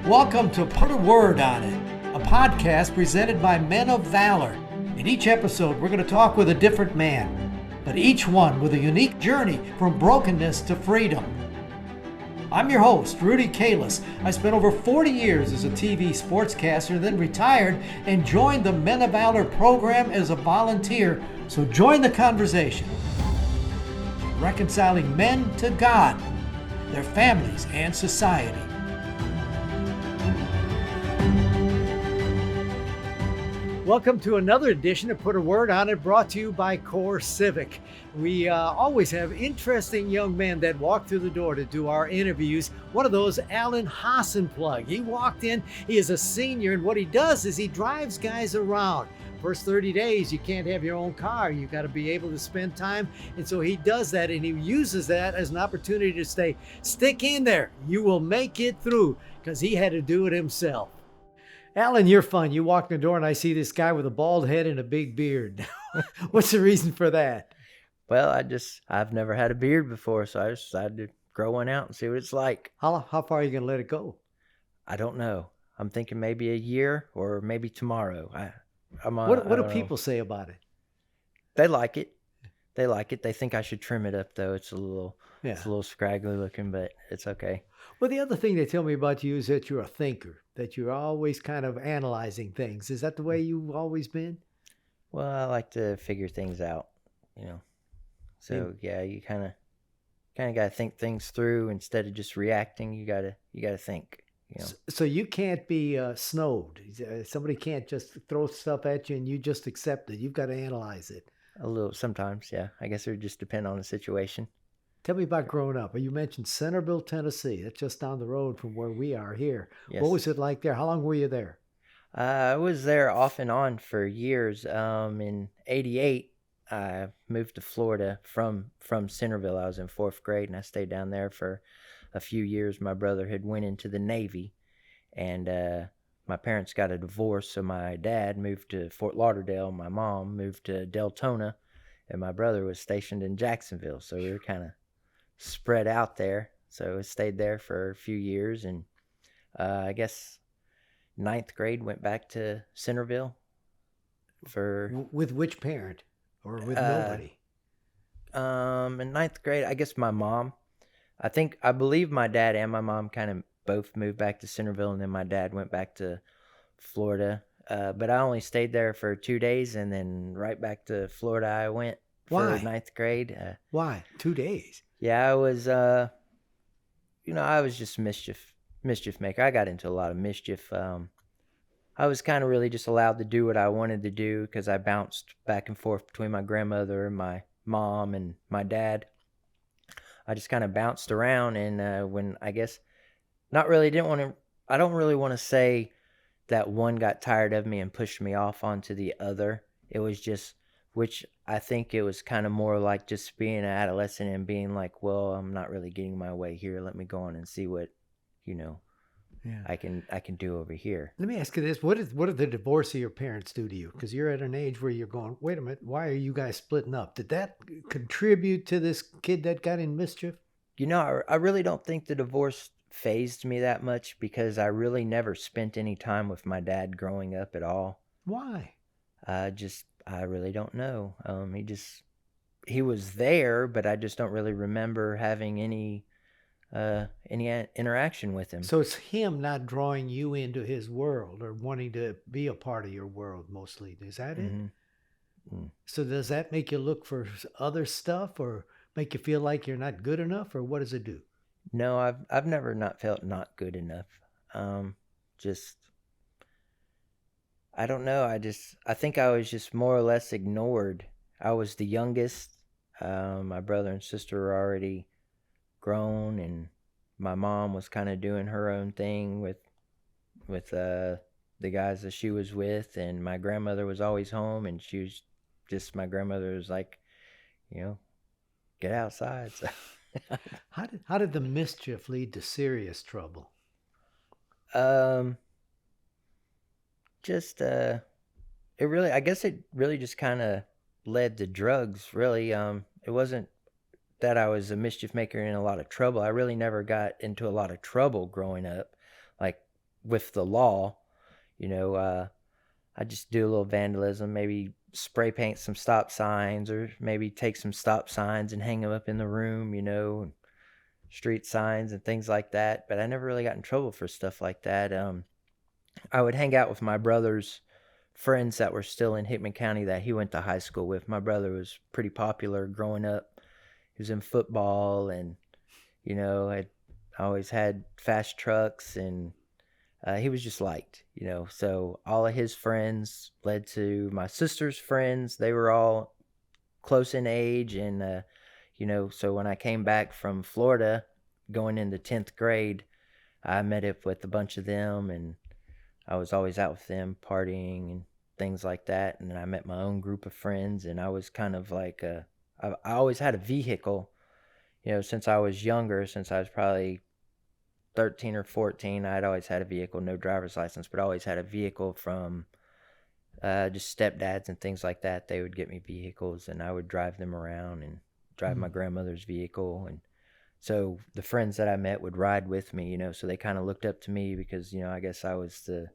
Welcome to Put a Word on It, a podcast presented by Men of Valor. In each episode, we're going to talk with a different man, but each one with a unique journey from brokenness to freedom. I'm your host, Rudy Kalis. I spent over 40 years as a TV sportscaster, then retired and joined the Men of Valor program as a volunteer. So join the conversation. Reconciling men to God, their families, and society. Welcome to another edition of Put a Word on It, brought to you by Core Civic. We always have interesting young men that walk through the door to do our interviews. One of those, Allan Hassenplug. He walked in, he is a senior, and what he does is he drives guys around. First 30 days, you can't have your own car. You got to be able to spend time. And so he does that, and he uses that as an opportunity to say, stick in there. You will make it through, because he had to do it himself. Allan, you're fun. You walk in the door and I see this guy with a bald head and a big beard. What's the reason for that? Well, I've never had a beard before, so I just decided to grow one out and see what it's like. How far are you going to let it go? I don't know. I'm thinking maybe a year or maybe tomorrow. What do people say about it? They like it. They think I should trim it up, though. It's a little scraggly looking, but it's okay. Well, the other thing they tell me about you is that you're a thinker, that you're always kind of analyzing things. Is that the way you've always been? Well, I like to figure things out, you know. So yeah, you kind of got to think things through instead of just reacting. You gotta think. You know. So you can't be snowed. Somebody can't just throw stuff at you and you just accept it. You've got to analyze it. A little sometimes, yeah. I guess it would just depend on the situation. Tell me about growing up. You mentioned Centerville, Tennessee. That's just down the road from where we are here. Yes. What was it like there? How long were you there? I was there off and on for years. In '88, I moved to Florida from Centerville. I was in 4th grade, and I stayed down there for a few years. My brother had went into the Navy, and my parents got a divorce, so my dad moved to Fort Lauderdale. My mom moved to Deltona, and my brother was stationed in Jacksonville. So we were kind of spread out there. So I stayed there for a few years, and I guess 9th grade went back to Centerville. With which parent, or with nobody? In 9th grade, I guess my mom. I believe my dad and my mom kind of both moved back to Centerville, and then my dad went back to Florida. But I only stayed there for 2 days, and then right back to Florida I went. Why? For 9th grade. Why? 2 days? Yeah, I was, I was just mischief maker. I got into a lot of mischief. I was kind of really just allowed to do what I wanted to do because I bounced back and forth between my grandmother and my mom and my dad. I just kind of bounced around, and when I guess I don't really want to say that one got tired of me and pushed me off onto the other. It was just, which I think it was kind of more like just being an adolescent and being like, well, I'm not really getting my way here. Let me go on and see what, I can do over here. Let me ask you this. What did the divorce of your parents do to you? Because you're at an age where you're going, wait a minute, why are you guys splitting up? Did that contribute to this kid that got in mischief? I really don't think the divorce fazed me that much because I really never spent any time with my dad growing up at all. Why? I really don't know. He was there, but I just don't really remember having any interaction with him. So it's him not drawing you into his world or wanting to be a part of your world mostly. Is that it? Mm-hmm. So does that make you look for other stuff or make you feel like you're not good enough, or what does it do? No, I've never not felt not good enough. I don't know. I think I was just more or less ignored. I was the youngest. My brother and sister were already grown, and my mom was kind of doing her own thing with the guys that she was with, and my grandmother was always home, and my grandmother was like, get outside. So. How did the mischief lead to serious trouble? I guess it really just kind of led to drugs, really. It wasn't that I was a mischief maker in a lot of trouble. I really never got into a lot of trouble growing up. Like with the law. I just do a little vandalism, maybe spray paint some stop signs, or maybe take some stop signs and hang them up in the room, and street signs and things like that. But I never really got in trouble for stuff like that. I would hang out with my brother's friends that were still in Hickman County that he went to high school with. My brother was pretty popular growing up. He was in football, and I always had fast trucks, and he was just liked, So all of his friends led to my sister's friends. They were all close in age, and so when I came back from Florida, going into 10th grade, I met up with a bunch of them, and I was always out with them partying and things like that. And then I met my own group of friends, and I was kind of like I always had a vehicle, since I was younger, since I was probably 13 or 14. I'd always had a vehicle, no driver's license, but always had a vehicle from just stepdads and things like that. They would get me vehicles, and I would drive them around and drive my grandmother's vehicle. And so the friends that I met would ride with me, so they kind of looked up to me because, I guess I was the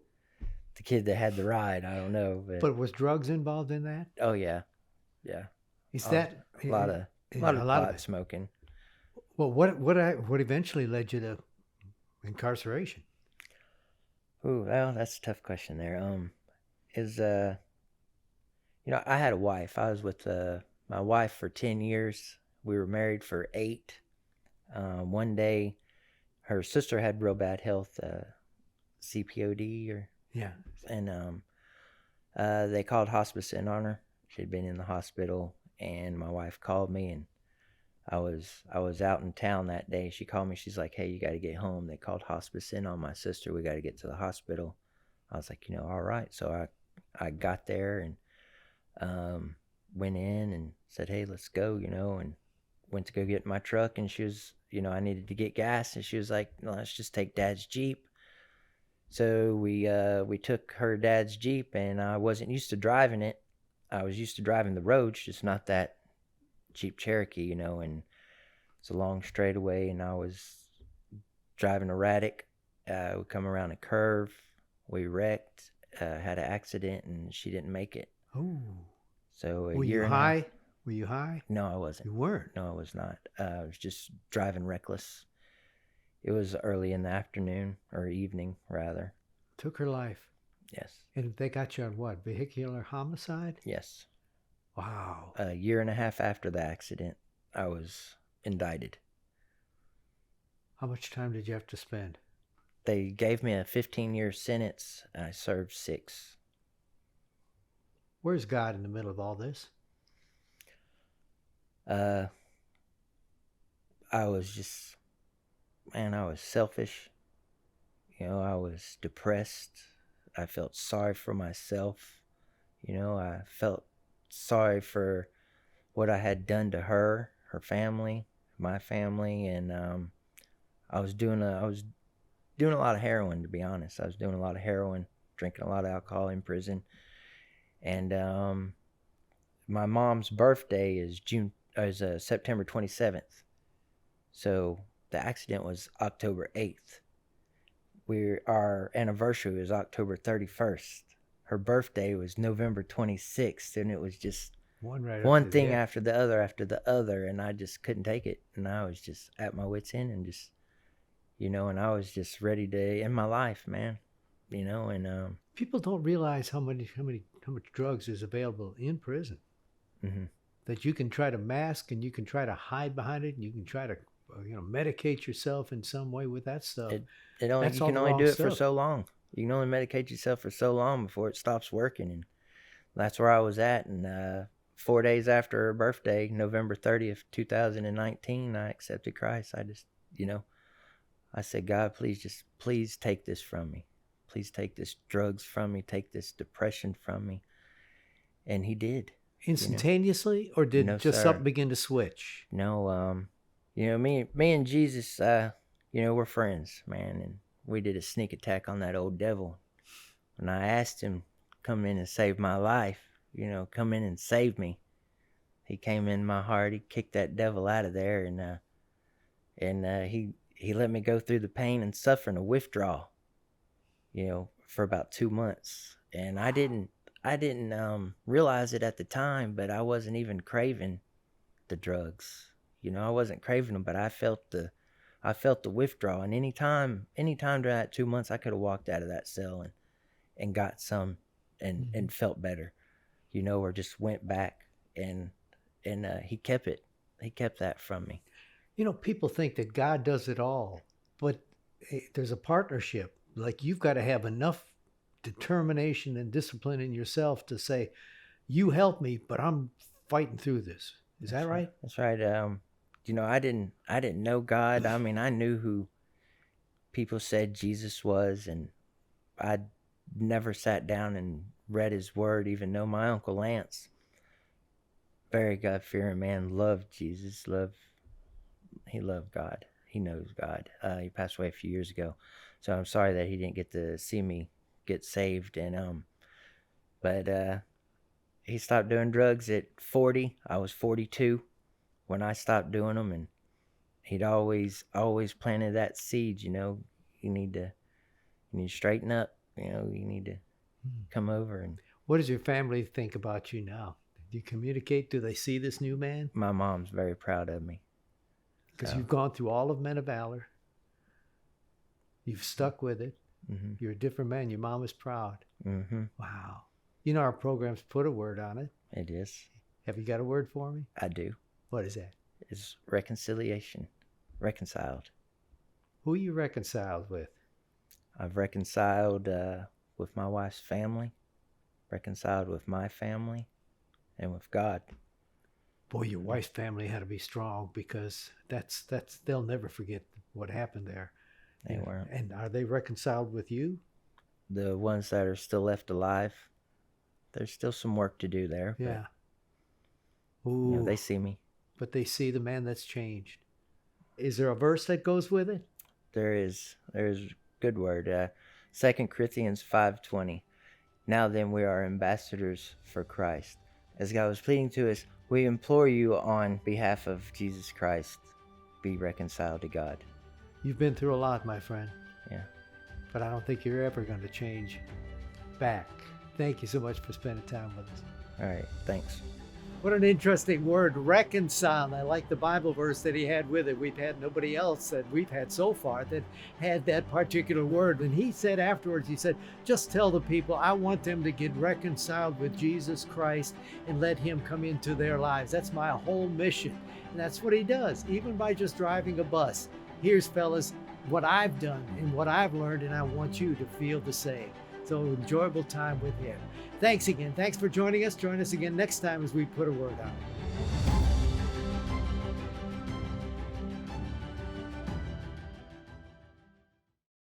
kid that had the ride. I don't know. But was drugs involved in that? Oh, yeah. Yeah. Is that a lot of pot smoking. Well, what eventually led you to incarceration? Ooh, well, that's a tough question there. I had a wife. I was with my wife for 10 years. We were married for 8. One day, her sister had real bad health, CPOD, and they called hospice in on her. She'd been in the hospital, and my wife called me, and I was out in town that day. She called me. She's like, "Hey, you got to get home. They called hospice in on my sister. We got to get to the hospital." I was like, all right. So I got there and went in and said, "Hey, let's go," and went to go get my truck. And she was, I needed to get gas, and she was like, "No, let's just take Dad's Jeep." So we took her dad's Jeep, and I wasn't used to driving it. I was used to driving the roads, just not that Jeep Cherokee, and it's a long straightaway, and I was driving erratic. We come around a curve, we wrecked, had an accident, and she didn't make it. Oh. So Were you high? Were you high? No, I wasn't. You weren't? No, I was not. I was just driving reckless. It was early in the afternoon, or evening, rather. Took her life? Yes. And they got you on what? Vehicular homicide? Yes. Wow. A year and a half after the accident, I was indicted. How much time did you have to spend? They gave me a 15-year sentence, and I served 6. Where's God in the middle of all this? I was selfish. I was depressed. I felt sorry for myself. I felt sorry for what I had done to her family, my family, and I was doing a lot of heroin, to be honest. I was doing a lot of heroin, drinking a lot of alcohol in prison. And my mom's birthday is September 27th. So the accident was October 8th. Our anniversary was October 31st. Her birthday was November 26th, and it was just one thing after the other, and I just couldn't take it. And I was just at my wit's end, and just, and I was just ready to end my life, man. And people don't realize how much drugs is available in prison. Mm-hmm. That you can try to mask, and you can try to hide behind it, and you can try to medicate yourself in some way with that stuff. You can only do it for so long. You can only medicate yourself for so long before it stops working, and that's where I was at. And 4 days after her birthday, November 30th, 2019, I accepted Christ. I just, I said, "God, please take this from me. Please take this drugs from me. Take this depression from me." And He did. Instantaneously, or did something begin to switch? No, me and Jesus, we're friends, man, and we did a sneak attack on that old devil. When I asked Him, come in and save my life, come in and save me, He came in my heart. He kicked that devil out of there, and He let me go through the pain and suffering of withdrawal. for about 2 months. And I didn't realize it at the time, but I wasn't even craving the drugs. I wasn't craving them, but I felt the withdrawal. And anytime during that 2 months, I could have walked out of that cell and got some and felt better, or just went back and he kept it. He kept that from me. People think that God does it all, but there's a partnership. Like, you've got to have enough determination and discipline in yourself to say, you help me, but I'm fighting through this. Is that right? That's right. I didn't know God. I mean, I knew who people said Jesus was, and I never sat down and read his word, even though my Uncle Lance, very God-fearing man, loved Jesus, he loved God. He knows God. He passed away a few years ago, so I'm sorry that he didn't get to see me get saved. And but he stopped doing drugs at 40. I was 42 when I stopped doing them, and he'd always planted that seed. You need to straighten up. You need to come over. And what does your family think about you now? Do you communicate? Do they see this new man? My mom's very proud of me. Because you've gone through all of Men of Valor. You've stuck with it. Mm-hmm. You're a different man. Your mom is proud. Mm-hmm. Wow. Our program's put a word on it. It is. Have you got a word for me? I do. What is that? It's reconciliation. Reconciled. Who are you reconciled with? I've reconciled with my wife's family, reconciled with my family, and with God. Boy, your wife's family had to be strong, because that's they'll never forget what happened there. They weren't. And are they reconciled with you? The ones that are still left alive, there's still some work to do there. Yeah. But, Ooh. they see me. But they see the man that's changed. Is there a verse that goes with it? There's a good word. 2 Corinthians 5:20. Now then, we are ambassadors for Christ. As God was pleading to us, we implore you on behalf of Jesus Christ, be reconciled to God. You've been through a lot, my friend. Yeah. But I don't think you're ever going to change back. Thank you so much for spending time with us. All right. Thanks. What an interesting word, reconcile. I like the Bible verse that he had with it. We've had nobody else that we've had so far that had that particular word. And he said afterwards, he said, just tell the people, I want them to get reconciled with Jesus Christ and let him come into their lives. That's my whole mission. And that's what he does, even by just driving a bus. Here's, fellas, what I've done and what I've learned, and I want you to feel the same. So enjoyable time with him. Thanks again. Thanks for joining us. Join us again next time as we put a word on it.